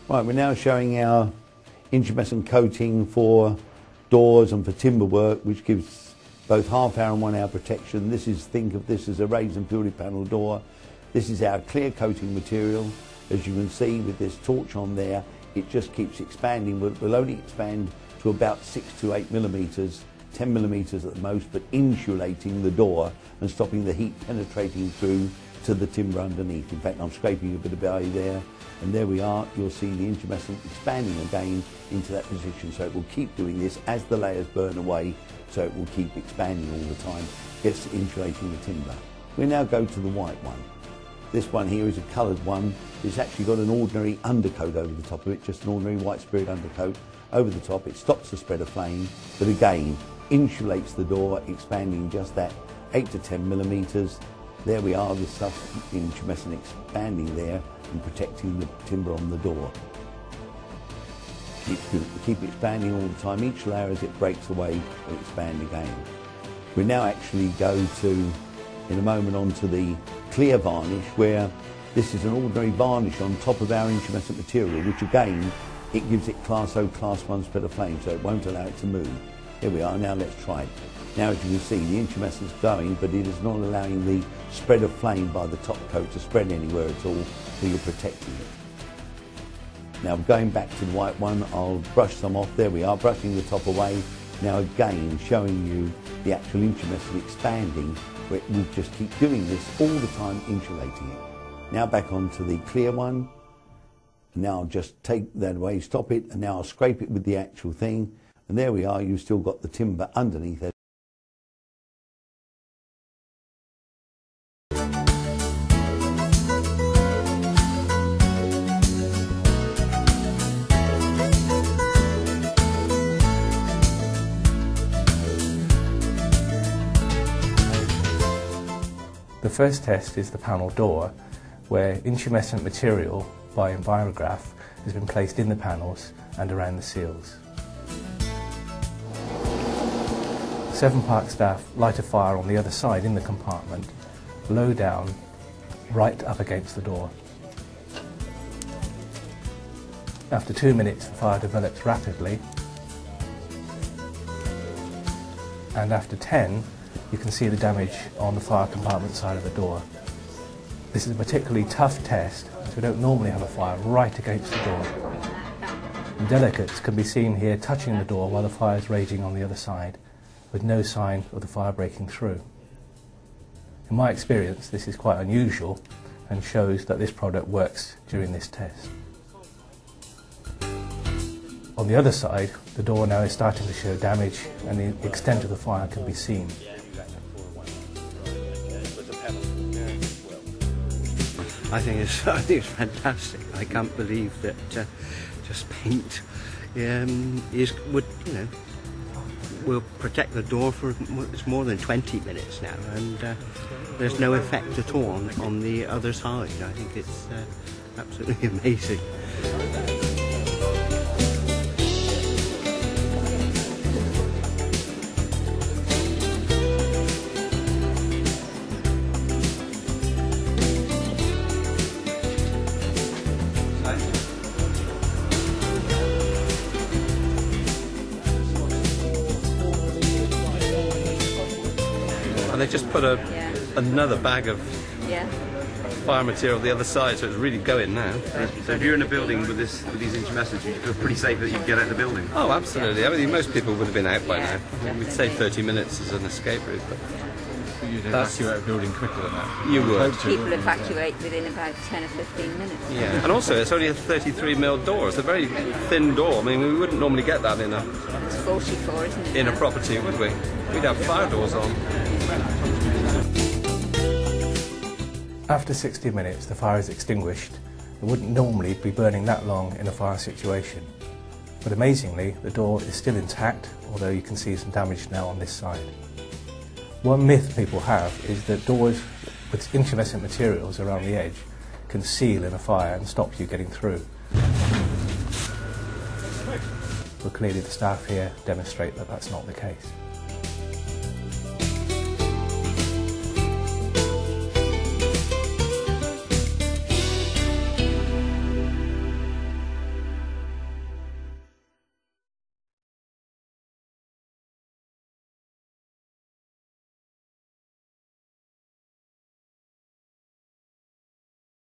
Right, we're now showing our intumescent coating for doors and for timber work, which gives both half-hour and 1 hour protection. Think of this as a raised and fielded panel door. This is our clear coating material. As you can see with this torch on there, it just keeps expanding. We'll only expand to about 6 to 8 millimeters, 10 millimeters at the most, but insulating the door and stopping the heat penetrating through to the timber underneath. In fact, I'm scraping a bit of eye there, and there we are. You'll see the intumescent expanding again into that position, so it will keep doing this as the layers burn away, so it will keep expanding all the time, gets insulating the timber. We now go to the white one. This one here is a coloured one. It's actually got an ordinary undercoat over the top of it, just an ordinary white spirit undercoat over the top. It stops the spread of flame, but again, insulates the door, expanding just that 8 to 10 millimetres. There we are, the stuff intumescent expanding there and protecting the timber on the door. Keep expanding all the time. Each layer as it breaks away will expand again. We now actually go to, in a moment, onto the clear varnish, where this is an ordinary varnish on top of our intumescent material, which again, it gives it Class O, Class 1 spread of flame, so it won't allow it to move. Here we are, now let's try it. Now as you can see, the intumescent's going, but it is not allowing the spread of flame by the top coat to spread anywhere at all, so you're protecting it. Now going back to the white one, I'll brush some off. There we are, brushing the top away. Now again, showing you the actual intumescent expanding, where it will just keep doing this all the time, insulating it. Now back onto the clear one. Now I'll just take that away, stop it, and now I'll scrape it with the actual thing. And there we are, you've still got the timber underneath it. The first test is the panel door, where intumescent material by Envirograf has been placed in the panels and around the seals. 7 park staff light a fire on the other side in the compartment, low down, right up against the door. After 2 minutes, the fire develops rapidly, and after 10, you can see the damage on the fire compartment side of the door. This is a particularly tough test, as we don't normally have a fire right against the door. The delicates can be seen here touching the door while the fire is raging on the other side, with no sign of the fire breaking through. In my experience, this is quite unusual and shows that this product works during this test. On the other side, the door now is starting to show damage, and the extent of the fire can be seen. I think it's fantastic. I can't believe that just paint will protect the door for it's more than 20 minutes now, and there's no effect at all on the other side. I think it's absolutely amazing. And they just put another bag of fire material the other side, so it's really going now. So if you're in a building with these intumescents, you feel pretty safe that you can get out of the building? Oh, absolutely. I mean, most people would have been out by now. We'd say 30 minutes as an escape route, but you'd evacuate a building quicker than that. You would. People evacuate within about 10 or 15 minutes. Yeah, and also it's only a 33mm door. It's a very thin door. I mean, we wouldn't normally get that in It's 44, isn't it? a property, would we? We'd have fire doors on. After 60 minutes, the fire is extinguished. It wouldn't normally be burning that long in a fire situation. But amazingly, the door is still intact, although you can see some damage now on this side. One myth people have is that doors with intumescent materials around the edge can seal in a fire and stop you getting through. Well, clearly the staff here demonstrate that that's not the case.